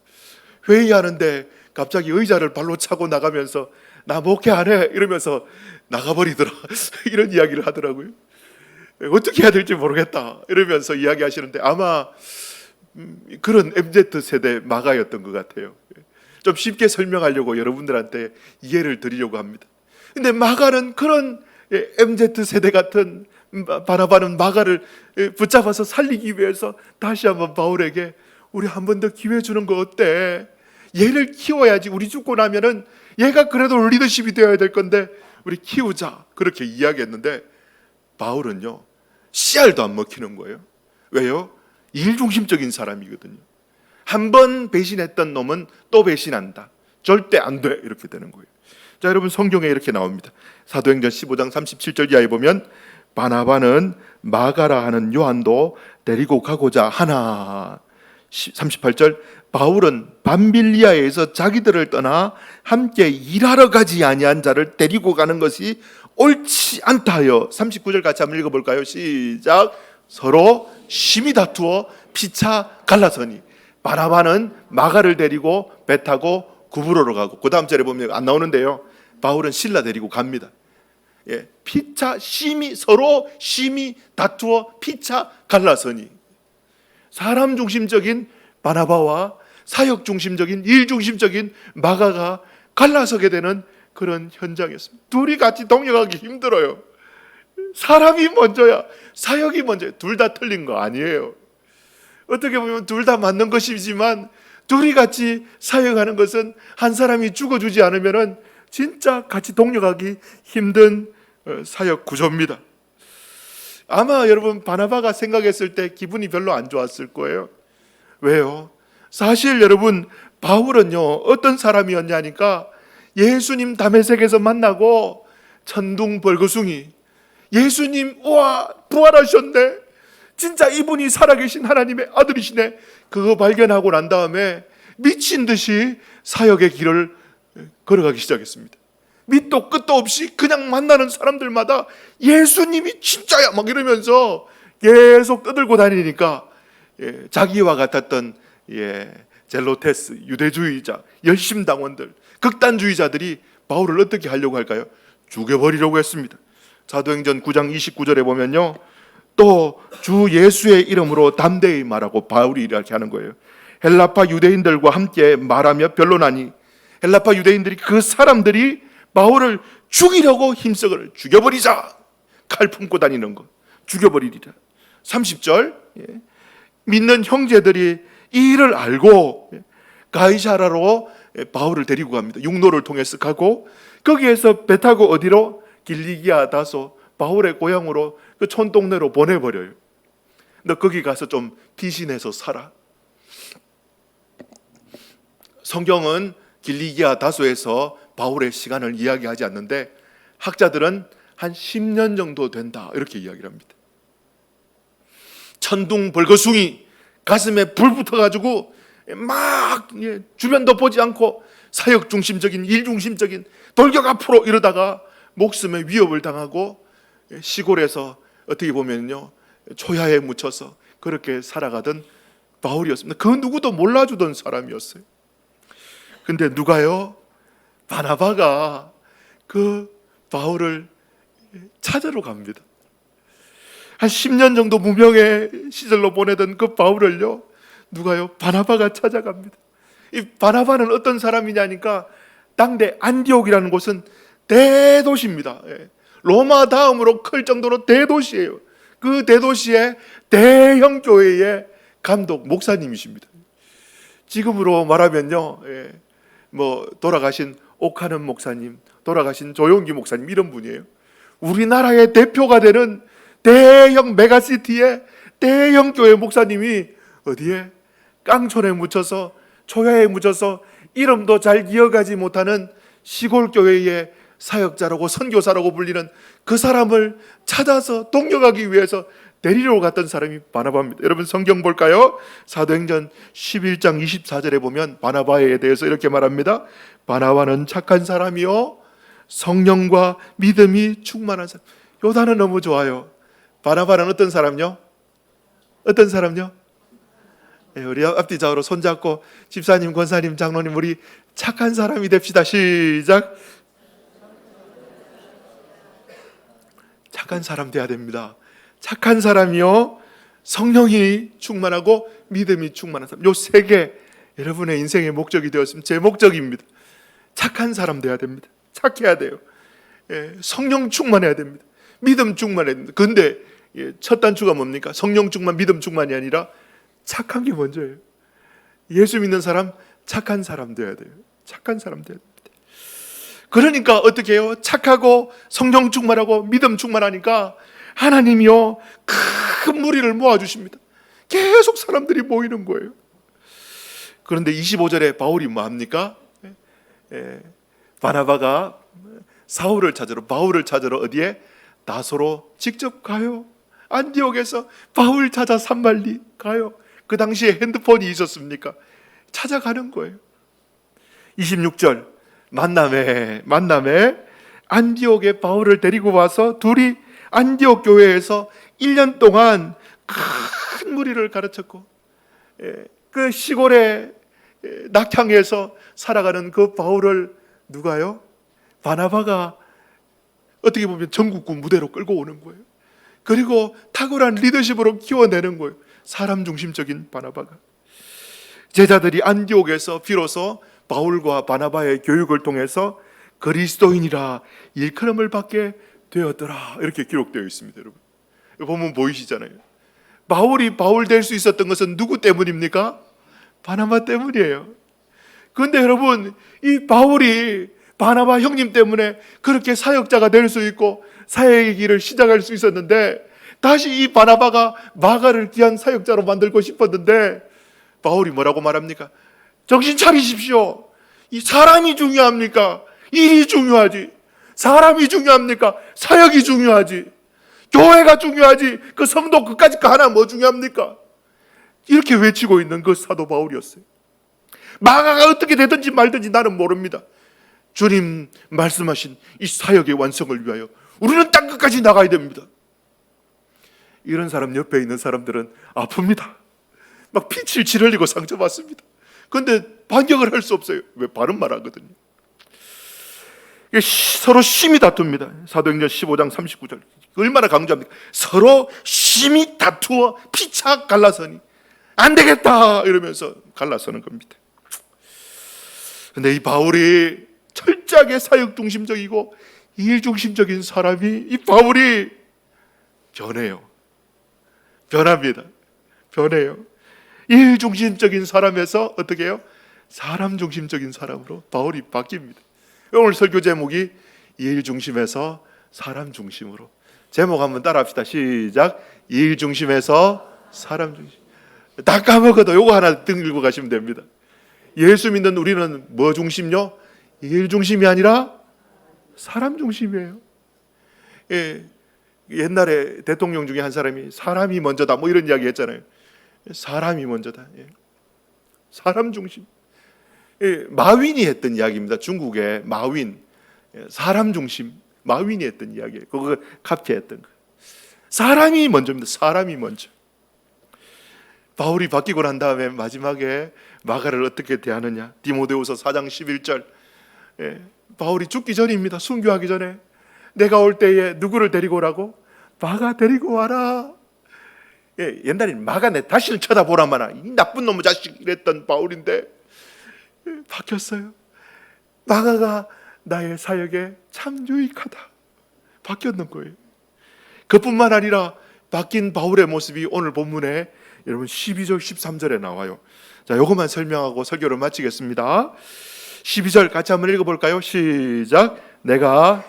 회의하는데 갑자기 의자를 발로 차고 나가면서 나 목회 안 해 이러면서 나가버리더라 이런 이야기를 하더라고요. 어떻게 해야 될지 모르겠다 이러면서 이야기하시는데 아마 그런 MZ 세대 마가였던 것 같아요. 좀 쉽게 설명하려고 여러분들한테 이해를 드리려고 합니다. 근데 마가는 그런 MZ 세대 같은 바나바는 마가를 붙잡아서 살리기 위해서 다시 한번 바울에게 우리 한 번 더 기회 주는 거 어때? 얘를 키워야지. 우리 죽고 나면은 얘가 그래도 리더십이 되어야 될 건데 우리 키우자. 그렇게 이야기했는데 바울은요 씨알도 안 먹히는 거예요. 왜요? 일중심적인 사람이거든요. 한 번 배신했던 놈은 또 배신한다. 절대 안 돼. 이렇게 되는 거예요. 자, 여러분 성경에 이렇게 나옵니다. 사도행전 15장 37절 이하에 보면 바나바는 마가라 하는 요한도 데리고 가고자 하나. 38절 바울은 밤빌리아에서 자기들을 떠나 함께 일하러 가지 아니한 자를 데리고 가는 것이 옳지 않다 하여. 39절 같이 한번 읽어볼까요? 시작. 서로 심히 다투어 피차 갈라서니. 바나바는 마가를 데리고 배 타고 구브로로 가고, 그 다음 절에 보면 안 나오는데요, 바울은 실라 데리고 갑니다. 피차 서로 심히 다투어 피차 갈라서니. 사람 중심적인 바나바와 사역 중심적인 일 중심적인 마가가 갈라서게 되는 그런 현장이었습니다. 둘이 같이 동역하기 힘들어요. 사람이 먼저야 사역이 먼저야. 둘 다 틀린 거 아니에요. 어떻게 보면 둘 다 맞는 것이지만 둘이 같이 사역하는 것은 한 사람이 죽어주지 않으면 진짜 같이 동력하기 힘든 사역 구조입니다. 아마 여러분 바나바가 생각했을 때 기분이 별로 안 좋았을 거예요. 왜요? 사실 여러분 바울은요 어떤 사람이었냐니까 예수님 다메섹에서 만나고 천둥벌거숭이 예수님 우와 부활하셨네, 진짜 이분이 살아계신 하나님의 아들이시네, 그거 발견하고 난 다음에 미친 듯이 사역의 길을 걸어가기 시작했습니다. 밑도 끝도 없이 그냥 만나는 사람들마다 예수님이 진짜야 막 이러면서 계속 떠들고 다니니까 자기와 같았던 젤로테스 유대주의자 열심당원들 극단주의자들이 바울을 어떻게 하려고 할까요? 죽여버리려고 했습니다. 사도행전 9장 29절에 보면요 또 주 예수의 이름으로 담대히 말하고 바울이 이렇게 하는 거예요. 헬라파 유대인들과 함께 말하며 변론하니 헬라파 유대인들이 그 사람들이 바울을 죽이려고 힘쓰거늘 죽여버리자. 칼 품고 다니는 거 죽여버리리라. 30절 믿는 형제들이 이 일을 알고 가이사라로 바울을 데리고 갑니다. 육로를 통해서 가고 거기에서 배 타고 어디로? 길리기아 다소 바울의 고향으로 그 촌동네로 보내버려요. 너 거기 가서 좀 피신해서 살아. 성경은 길리기아 다소에서 바울의 시간을 이야기하지 않는데 학자들은 한 10년 정도 된다 이렇게 이야기를 합니다. 천둥벌거숭이 가슴에 불 붙어가지고 막 주변도 보지 않고 사역 중심적인 일 중심적인 돌격 앞으로 이러다가 목숨에 위협을 당하고 시골에서 어떻게 보면요 초야에 묻혀서 그렇게 살아가던 바울이었습니다. 그 누구도 몰라주던 사람이었어요. 근데 누가요? 바나바가 그 바울을 찾으러 갑니다. 한 10년 정도 무명의 시절로 보내던 그 바울을요 누가요? 바나바가 찾아갑니다. 이 바나바는 어떤 사람이냐니까 당대 안디옥이라는 곳은 대도시입니다. 로마 다음으로 클 정도로 대도시예요. 그 대도시의 대형 교회의 감독 목사님이십니다. 지금으로 말하면요 뭐 돌아가신 옥하는 목사님, 돌아가신 조용기 목사님 이런 분이에요. 우리나라의 대표가 되는 대형 메가시티의 대형 교회 목사님이 어디에? 깡촌에 묻혀서 초야에 묻혀서 이름도 잘 기억하지 못하는 시골 교회의 사역자라고 선교사라고 불리는 그 사람을 찾아서 동역하기 위해서 데리러 갔던 사람이 바나바입니다. 여러분 성경 볼까요? 사도행전 11장 24절에 보면 바나바에 대해서 이렇게 말합니다. 바나바는 착한 사람이요 성령과 믿음이 충만한 사람. 요 단어 너무 좋아요. 바나바는 어떤 사람요? 어떤 사람요? 우리 앞뒤 좌우로 손잡고 집사님, 권사님, 장로님 우리 착한 사람이 됩시다. 시작. 착한 사람 돼야 됩니다. 착한 사람이요 성령이 충만하고 믿음이 충만한 사람. 요 세 개 여러분의 인생의 목적이 되었으면 제 목적입니다. 착한 사람 돼야 됩니다. 착해야 돼요. 성령 충만해야 됩니다. 믿음 충만해야 됩니다. 그런데 첫 단추가 뭡니까? 성령 충만, 믿음 충만이 아니라 착한 게 먼저예요. 예수 믿는 사람 착한 사람 돼야 돼요. 착한 사람 돼야 됩니다. 그러니까 어떻게 해요? 착하고 성령 충만하고 믿음 충만하니까 하나님이요 큰 무리를 모아주십니다. 계속 사람들이 모이는 거예요. 그런데 25절에 바울이 뭐 합니까? 바나바가 바울을 찾으러 어디에? 다소로 직접 가요. 안디옥에서 바울 찾아 산말리 가요. 그 당시에 핸드폰이 있었습니까? 찾아가는 거예요. 26절 만남에 안디옥에 바울을 데리고 와서 둘이 안디옥 교회에서 1년 동안 큰 무리를 가르쳤고 그 시골의 낙향에서 살아가는 그 바울을 누가요? 바나바가 어떻게 보면 전국구 무대로 끌고 오는 거예요. 그리고 탁월한 리더십으로 키워내는 거예요. 사람 중심적인 바나바가. 제자들이 안디옥에서 비로소 바울과 바나바의 교육을 통해서 그리스도인이라 일컬음을 받게 되었더라. 이렇게 기록되어 있습니다. 여러분 보면 보이시잖아요. 바울이 바울 될 수 있었던 것은 누구 때문입니까? 바나바 때문이에요. 그런데 여러분 이 바울이 바나바 형님 때문에 그렇게 사역자가 될 수 있고 사역의 길을 시작할 수 있었는데 다시 이 바나바가 마가를 귀한 사역자로 만들고 싶었는데 바울이 뭐라고 말합니까? 정신 차리십시오. 이 사람이 중요합니까? 일이 중요하지. 사람이 중요합니까? 사역이 중요하지. 교회가 중요하지. 그 성도 그까짓 거 하나 뭐 중요합니까? 이렇게 외치고 있는 그 사도 바울이었어요. 마가가 어떻게 되든지 말든지 나는 모릅니다. 주님 말씀하신 이 사역의 완성을 위하여 우리는 땅 끝까지 나가야 됩니다. 이런 사람 옆에 있는 사람들은 아픕니다. 막 피칠칠 흘리고 상처받습니다. 그런데 반격을 할 수 없어요. 왜? 바른 말 하거든요. 서로 심히 다툽니다. 사도행전 15장 39절 얼마나 강조합니까? 서로 심히 다투어 피차 갈라서니 안 되겠다 이러면서 갈라서는 겁니다. 그런데 이 바울이 철저하게 사역 중심적이고 일 중심적인 사람이 이 바울이 변합니다. 변해요. 일 중심적인 사람에서 어떻게 해요? 사람 중심적인 사람으로 바울이 바뀝니다. 오늘 설교 제목이 일 중심에서 사람 중심으로. 제목 한번 따라합시다. 시작. 일 중심에서 사람 중심. 다 까먹어도 요거 하나 들고 가시면 됩니다. 예수 믿는 우리는 뭐 중심요? 일 중심이 아니라 사람 중심이에요. 옛날에 대통령 중에 한 사람이 사람이 먼저다 뭐 이런 이야기 했잖아요. 사람이 먼저다. 사람 중심. 마윈이 했던 이야기입니다. 중국의 마윈. 사람 중심. 마윈이 했던 이야기예요. 그거 카피했던 거. 사람이 먼저입니다. 사람이 먼저. 바울이 바뀌고 난 다음에 마지막에 마가를 어떻게 대하느냐. 디모데후서 4장 11절. 바울이 죽기 전입니다. 순교하기 전에 내가 올 때에 누구를 데리고 오라고? 마가 데리고 와라. 옛날에는 마가 내 다시는 쳐다보라마나 이 나쁜 놈의 자식 이랬던 바울인데 바뀌었어요. 마가가 나의 사역에 참 유익하다. 바뀌었는 거예요. 그뿐만 아니라 바뀐 바울의 모습이 오늘 본문에 여러분 12절 13절에 나와요. 자, 이것만 설명하고 설교를 마치겠습니다. 12절 같이 한번 읽어볼까요? 시작. 내가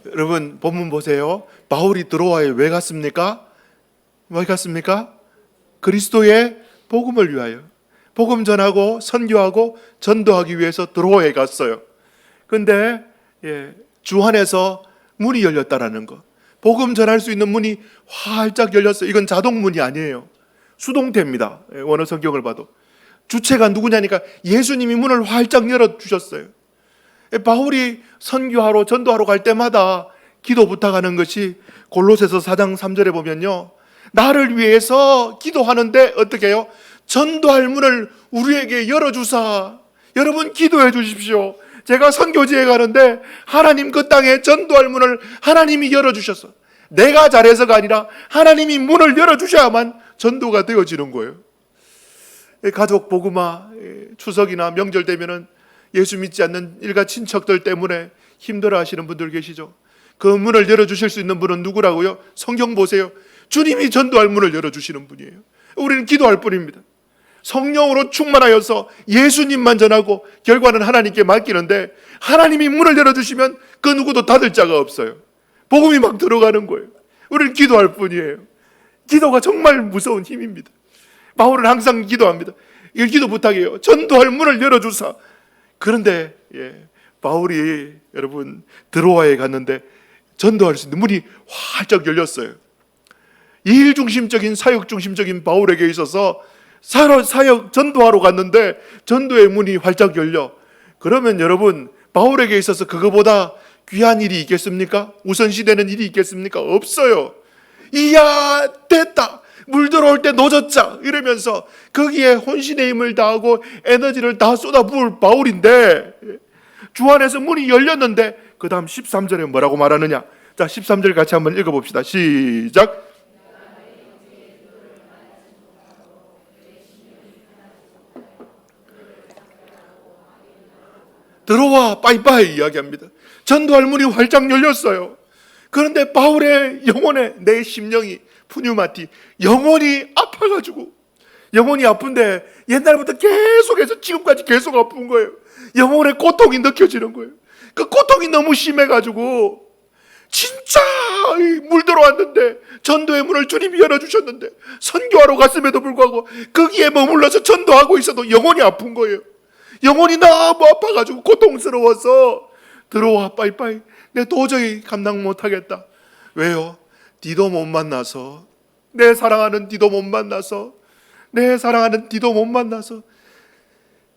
여러분 본문 보세요. 바울이 드로아에 왜 갔습니까? 왜 갔습니까? 그리스도의 복음을 위하여 복음 전하고 선교하고 전도하기 위해서 드로아에 갔어요. 그런데 주 안에서 문이 열렸다라는 것. 복음 전할 수 있는 문이 활짝 열렸어요. 이건 자동문이 아니에요. 수동태입니다. 원어 성경을 봐도. 주체가 누구냐니까 예수님이 문을 활짝 열어주셨어요. 바울이 선교하러 전도하러 갈 때마다 기도 부탁하는 것이 골로새서 4장 3절에 보면요, 나를 위해서 기도하는데 어떻게 해요? 전도할 문을 우리에게 열어주사. 여러분 기도해 주십시오. 제가 선교지에 가는데 하나님 그 땅에 전도할 문을 하나님이 열어주셨어. 내가 잘해서가 아니라 하나님이 문을 열어주셔야만 전도가 되어지는 거예요. 가족 복음화, 추석이나 명절 되면은 예수 믿지 않는 일가 친척들 때문에 힘들어 하시는 분들 계시죠. 그 문을 열어주실 수 있는 분은 누구라고요? 성경 보세요. 주님이 전도할 문을 열어주시는 분이에요. 우리는 기도할 뿐입니다. 성령으로 충만하여서 예수님만 전하고 결과는 하나님께 맡기는데, 하나님이 문을 열어주시면 그 누구도 닫을 자가 없어요. 복음이 막 들어가는 거예요. 우리는 기도할 뿐이에요. 기도가 정말 무서운 힘입니다. 바울은 항상 기도합니다. 이 기도 부탁해요. 전도할 문을 열어주사. 그런데 바울이 여러분 드로아에 갔는데 전도할 수 있는 문이 활짝 열렸어요. 일 중심적인 사역 중심적인 바울에게 있어서 사역 전도하러 갔는데 전도의 문이 활짝 열려. 그러면 여러분 바울에게 있어서 그거보다 귀한 일이 있겠습니까? 우선시되는 일이 있겠습니까? 없어요. 이야 됐다, 물 들어올 때 노졌자 이러면서 거기에 혼신의 힘을 다하고 에너지를 다 쏟아부을 바울인데, 주 안에서 문이 열렸는데 그 다음 13절에 뭐라고 말하느냐. 자, 13절 같이 한번 읽어봅시다. 시작. 들어와 빠이빠이 이야기합니다. 전도할 문이 활짝 열렸어요. 그런데 바울의 영혼에, 내 심령이 푸뉴마티, 영혼이 아파가지고, 영혼이 아픈데 옛날부터 계속해서 지금까지 계속 아픈 거예요. 영혼의 고통이 느껴지는 거예요. 그 고통이 너무 심해가지고 진짜 물 들어왔는데, 전도의 문을 주님이 열어주셨는데 선교하러 갔음에도 불구하고 거기에 머물러서 전도하고 있어도 영혼이 아픈 거예요. 영혼이 너무 아파가지고 고통스러워서 들어와 빠이빠이, 내 도저히 감당 못하겠다. 왜요? 디도 못 만나서, 내 사랑하는 디도 못 만나서, 내 사랑하는 디도 못 만나서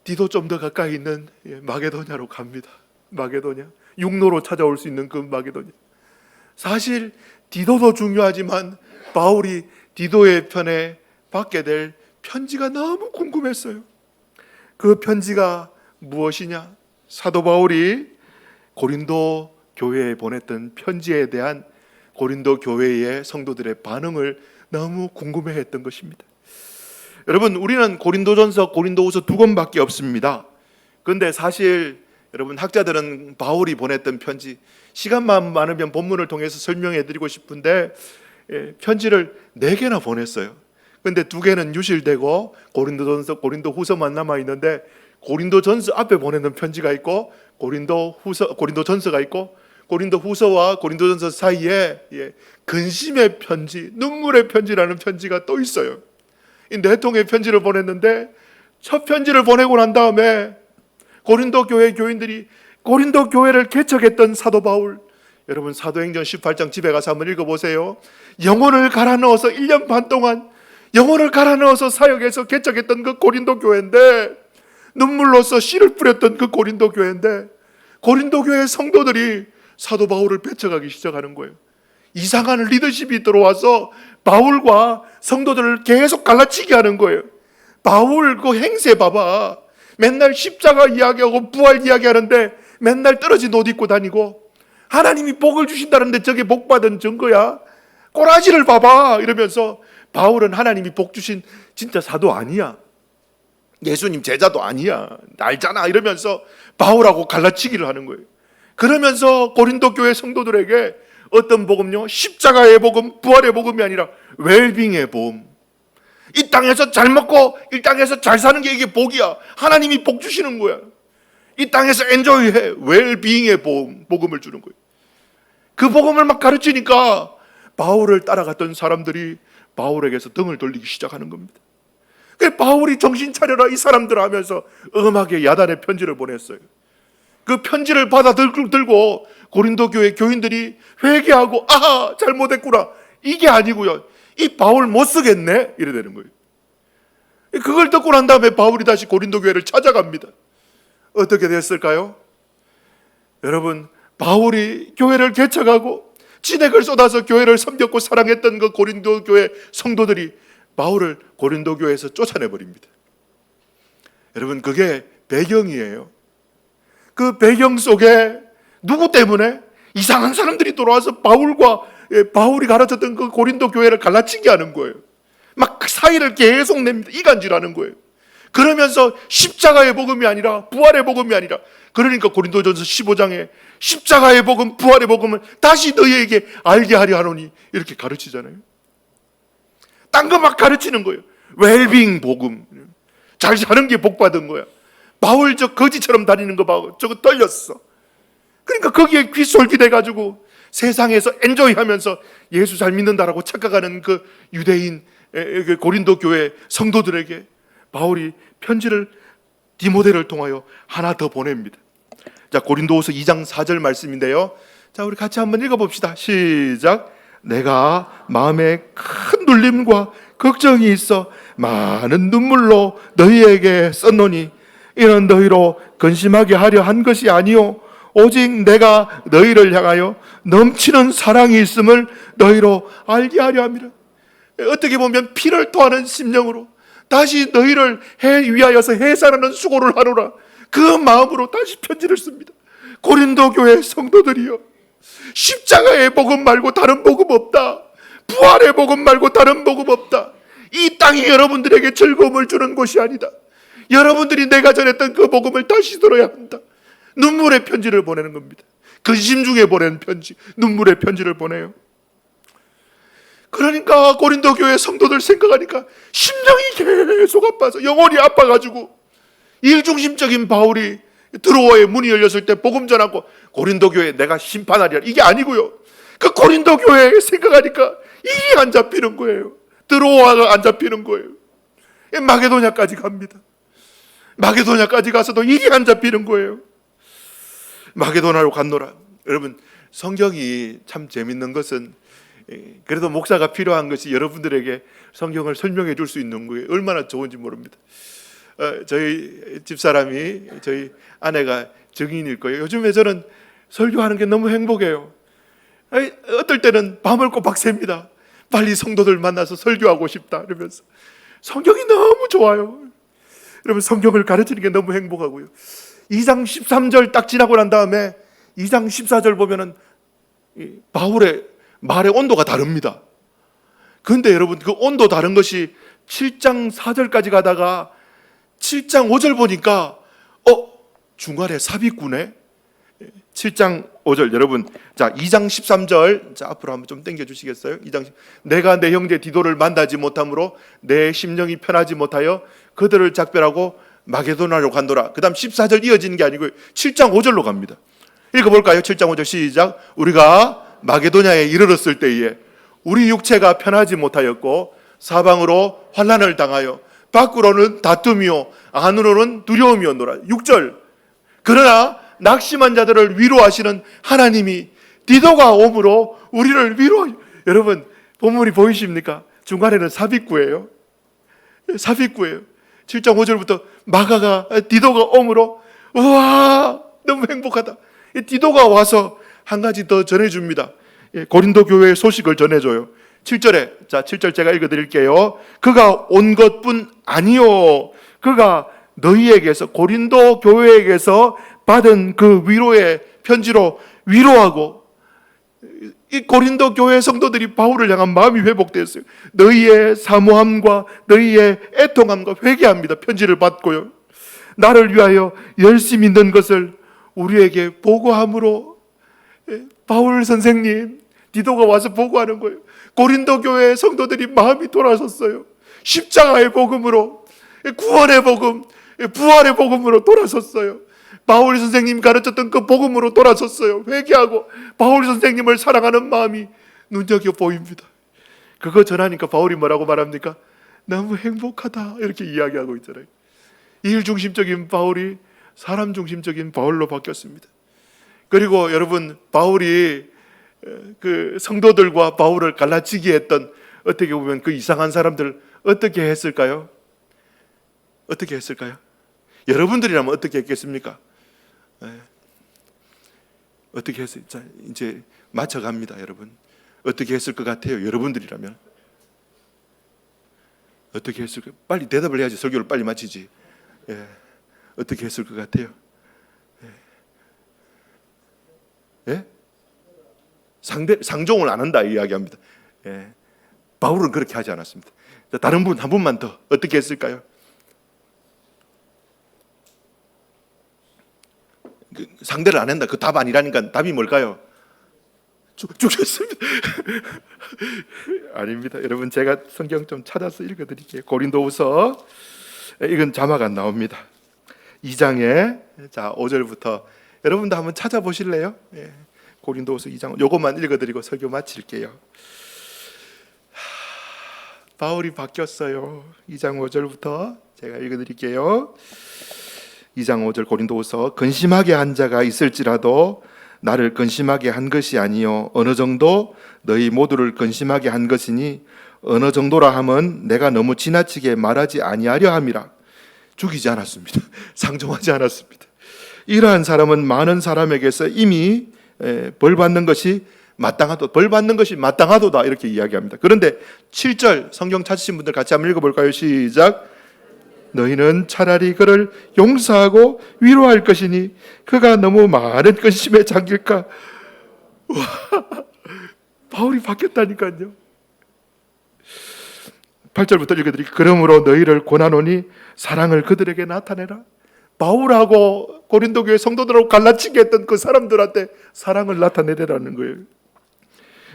디도 좀 더 가까이 있는 마게도냐로 갑니다. 마게도냐, 육로로 찾아올 수 있는 그 마게도냐. 사실 디도도 중요하지만 바울이 디도의 편에 받게 될 편지가 너무 궁금했어요. 그 편지가 무엇이냐? 사도 바울이 고린도 교회에 보냈던 편지에 대한 고린도 교회의 성도들의 반응을 너무 궁금해했던 것입니다. 여러분, 우리는 고린도전서, 고린도후서 2권밖에 없습니다. 그런데 사실 여러분, 학자들은 바울이 보냈던 편지, 시간만 많으면 본문을 통해서 설명해드리고 싶은데 편지를 4개나 보냈어요. 근데 2개는 유실되고 고린도전서, 고린도후서만 남아 있는데, 고린도전서 앞에 보내는 편지가 있고 고린도전서가 있고, 고린도후서와 고린도전서 사이에 근심의 편지, 눈물의 편지라는 편지가 또 있어요. 이 4통의 편지를 보냈는데, 첫 편지를 보내고 난 다음에 고린도 교회 교인들이 고린도 교회를 개척했던 사도 바울, 여러분 사도행전 18장 집에 가서 한번 읽어보세요. 영혼을 갈아 넣어서 1년 반 동안 영혼을 갈아 넣어서 사역해서 개척했던 그 고린도 교회인데, 눈물로써 씨를 뿌렸던 그 고린도 교회인데, 고린도 교회 성도들이 사도 바울을 배척하기 시작하는 거예요. 이상한 리더십이 들어와서 바울과 성도들을 계속 갈라치게 하는 거예요. 바울 그 행세 봐봐. 맨날 십자가 이야기하고 부활 이야기하는데 맨날 떨어진 옷 입고 다니고, 하나님이 복을 주신다는데 저게 복 받은 증거야? 꼬라지를 봐봐 이러면서, 바울은 하나님이 복 주신 진짜 사도 아니야, 예수님 제자도 아니야, 알잖아 이러면서 바울하고 갈라치기를 하는 거예요. 그러면서 고린도 교회 성도들에게 어떤 복음요? 십자가의 복음, 부활의 복음이 아니라 웰빙의 복음. 이 땅에서 잘 먹고 이 땅에서 잘 사는 게 이게 복이야. 하나님이 복 주시는 거야. 이 땅에서 엔조이해. 웰빙의 복음을 주는 거예요. 그 복음을 막 가르치니까 바울을 따라갔던 사람들이 바울에게서 등을 돌리기 시작하는 겁니다. 그래서 바울이 정신 차려라 이 사람들 하면서 엄하게 야단의 편지를 보냈어요. 그 편지를 받아 들고 고린도 교회 교인들이 회개하고 아하 잘못했구나 이게 아니고요. 이 바울 못 쓰겠네 이래 되는 거예요. 그걸 듣고 난 다음에 바울이 다시 고린도 교회를 찾아갑니다. 어떻게 됐을까요? 여러분, 바울이 교회를 개척하고 진액을 쏟아서 교회를 섬겼고 사랑했던 그 고린도 교회 성도들이 바울을 고린도 교회에서 쫓아내버립니다. 여러분, 그게 배경이에요. 그 배경 속에 누구 때문에 이상한 사람들이 돌아와서 바울이 가르쳤던 그 고린도 교회를 갈라치게 하는 거예요. 막 그 사이를 계속 냅니다. 이간질하는 거예요. 그러면서 십자가의 복음이 아니라 부활의 복음이 아니라, 그러니까 고린도전서 15장에 십자가의 복음, 부활의 복음을 다시 너희에게 알게 하려 하노니 이렇게 가르치잖아요. 딴 거 막 가르치는 거예요. 웰빙 복음, 잘 사는 게 복 받은 거야. 바울 저 거지처럼 다니는 거 봐, 저거 떨렸어. 그러니까 거기에 귀 솔깃해가지고 세상에서 엔조이하면서 예수 잘 믿는다라고 착각하는 그 유대인 고린도 교회 성도들에게 바울이 편지를 디모데를 통하여 하나 더 보냅니다. 자, 고린도후서 2장 4절 말씀인데요. 자, 우리 같이 한번 읽어봅시다. 시작. 내가 마음에 큰 눌림과 걱정이 있어 많은 눈물로 너희에게 썼노니 이는 너희로 근심하게 하려 한 것이 아니요 오직 내가 너희를 향하여 넘치는 사랑이 있음을 너희로 알게 하려 함이라. 어떻게 보면 피를 토하는 심령으로 다시 너희를 위하여서 해산하는 수고를 하노라, 그 마음으로 다시 편지를 씁니다. 고린도 교회 성도들이여, 십자가의 복음 말고 다른 복음 없다. 부활의 복음 말고 다른 복음 없다. 이 땅이 여러분들에게 즐거움을 주는 곳이 아니다. 여러분들이 내가 전했던 그 복음을 다시 들어야 한다. 눈물의 편지를 보내는 겁니다. 근심 중에 보낸 편지, 눈물의 편지를 보내요. 그러니까 고린도 교회 성도들 생각하니까 심령이 계속 아파서, 영혼이 아파가지고 일중심적인 바울이 드로아의 문이 열렸을 때 복음 전하고 고린도 교회 내가 심판하리라 이게 아니고요. 그 고린도 교회 생각하니까 일이 안 잡히는 거예요. 드로아가 안 잡히는 거예요. 마게도냐까지 갑니다. 마게도냐까지 가서도 일이 안 잡히는 거예요. 마게도나로 갔노라. 여러분, 성경이 참 재밌는 것은, 그래도 목사가 필요한 것이 여러분들에게 성경을 설명해 줄 수 있는 거예요. 얼마나 좋은지 모릅니다. 저희 집사람이, 저희 아내가 증인일 거예요. 요즘에 저는 설교하는 게 너무 행복해요. 어떨 때는 밤을 꼬박 셉니다. 빨리 성도들 만나서 설교하고 싶다 이러면서. 성경이 너무 좋아요. 여러분, 성경을 가르치는 게 너무 행복하고요. 2장 13절 딱 지나고 난 다음에 2장 14절 보면은 바울의 말의 온도가 다릅니다. 그런데 여러분, 그 온도 다른 것이 7장 4절까지 가다가 7장 5절 보니까 중간에 삽입구네. 7장 5절 여러분, 자 2장 13절, 자 앞으로 한번 좀 당겨 주시겠어요? 2장 내가 내 형제 디도를 만나지 못함으로 내 심령이 편하지 못하여 그들을 작별하고 마게도나로 간도라. 그 다음 14절 이어지는 게 아니고 7장 5절로 갑니다. 읽어볼까요? 7장 5절 시작. 우리가 마게도냐에 이르렀을 때에 우리 육체가 편하지 못하였고 사방으로 환난을 당하여 밖으로는 다툼이요 안으로는 두려움이었노라. 6절 그러나 낙심한 자들을 위로하시는 하나님이 디도가 오므로 우리를 위로하여. 여러분, 본문이 보이십니까? 중간에는 삽입구예요. 삽입구예요. 7장 5절부터 마가가 디도가 오므로, 우와 너무 행복하다. 디도가 와서 한 가지 더 전해줍니다. 고린도 교회의 소식을 전해줘요. 7절에, 자 7절 제가 읽어드릴게요. 그가 온 것뿐 아니요 그가 너희에게서, 고린도 교회에게서 받은 그 위로의 편지로 위로하고, 이 고린도 교회 성도들이 바울을 향한 마음이 회복되었어요. 너희의 사모함과 너희의 애통함과 회개합니다. 편지를 받고요. 나를 위하여 열심히 있는 것을 우리에게 보고함으로, 바울 선생님 디도가 와서 보고하는 거예요. 고린도 교회 성도들이 마음이 돌아섰어요. 십자가의 복음으로, 구원의 복음, 부활의 복음으로 돌아섰어요. 바울 선생님 가르쳤던 그 복음으로 돌아섰어요. 회개하고 바울 선생님을 사랑하는 마음이 눈여겨 보입니다. 그거 전하니까 바울이 뭐라고 말합니까? 너무 행복하다 이렇게 이야기하고 있잖아요. 일 중심적인 바울이 사람 중심적인 바울로 바뀌었습니다. 그리고 여러분, 바울이 그 성도들과 바울을 갈라치기 했던, 어떻게 보면 그 이상한 사람들 어떻게 했을까요? 어떻게 했을까요? 여러분들이라면 어떻게 했겠습니까? 어떻게 했어요? 자, 이제 맞춰갑니다, 여러분. 어떻게 했을 것 같아요? 여러분들이라면 어떻게 했을까요? 빨리 대답을 해야지 설교를 빨리 마치지. 어떻게 했을 것 같아요? 상종을 안 한다 이야기합니다. 바울은 그렇게 하지 않았습니다. 다른 분 한 분만 더 어떻게 했을까요? 상대를 안 한다. 그 답 아니라니까. 답이 뭘까요? 죽였습니다. 아닙니다. 여러분, 제가 성경 좀 찾아서 읽어드릴게요. 고린도후서, 이건 자막 안 나옵니다. 2장에 자 5절부터 여러분도 한번 찾아보실래요? 고린도후서 2장, 요것만 읽어드리고 설교 마칠게요. 바울이 바뀌었어요. 2장 5절부터 제가 읽어드릴게요. 2장 5절 고린도후서, 근심하게 한 자가 있을지라도 나를 근심하게 한 것이 아니요 어느 정도 너희 모두를 근심하게 한 것이니 어느 정도라 함은 내가 너무 지나치게 말하지 아니하려 함이라. 죽이지 않았습니다. 상종하지 않았습니다. 이러한 사람은 많은 사람에게서 이미 벌 받는 것이 마땅하도다 이렇게 이야기합니다. 그런데 7절 성경 찾으신 분들 같이 한번 읽어볼까요? 시작. 너희는 차라리 그를 용서하고 위로할 것이니 그가 너무 많은 근심에 잠길까. 바울이 바뀌었다니까요. 8절부터 읽어드릴게요. 그러므로 너희를 권하노니 사랑을 그들에게 나타내라. 바울하고 고린도 교회 성도들하고 갈라치게 했던 그 사람들한테 사랑을 나타내라는 거예요.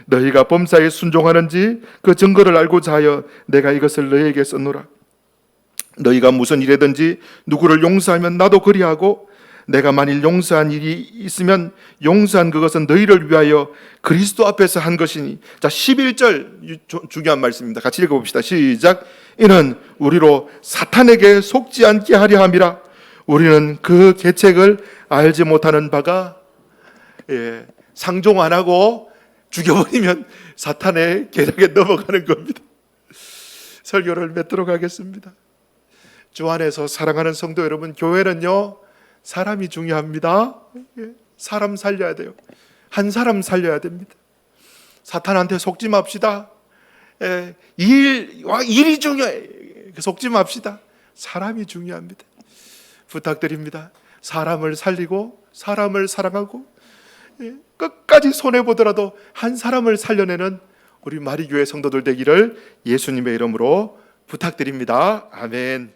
너희가 범사에 순종하는지 그 증거를 알고자 하여 내가 이것을 너희에게 썼노라. 너희가 무슨 일이든지 누구를 용서하면 나도 그리하고 내가 만일 용서한 일이 있으면 용서한 그것은 너희를 위하여 그리스도 앞에서 한 것이니. 자, 11절 중요한 말씀입니다. 같이 읽어봅시다. 시작. 이는 우리로 사탄에게 속지 않게 하려 함이라. 우리는 그 계책을 알지 못하는 바가, 상종 안 하고 죽여버리면 사탄의 계략에 넘어가는 겁니다. 설교를 맺도록 하겠습니다. 주 안에서 사랑하는 성도 여러분, 교회는요 사람이 중요합니다. 사람 살려야 돼요. 한 사람 살려야 됩니다. 사탄한테 속지 맙시다. 일이 중요해. 속지 맙시다. 사람이 중요합니다. 부탁드립니다. 사람을 살리고 사람을 사랑하고 끝까지 손해보더라도 한 사람을 살려내는 우리 마리교회 성도들 되기를 예수님의 이름으로 부탁드립니다. 아멘.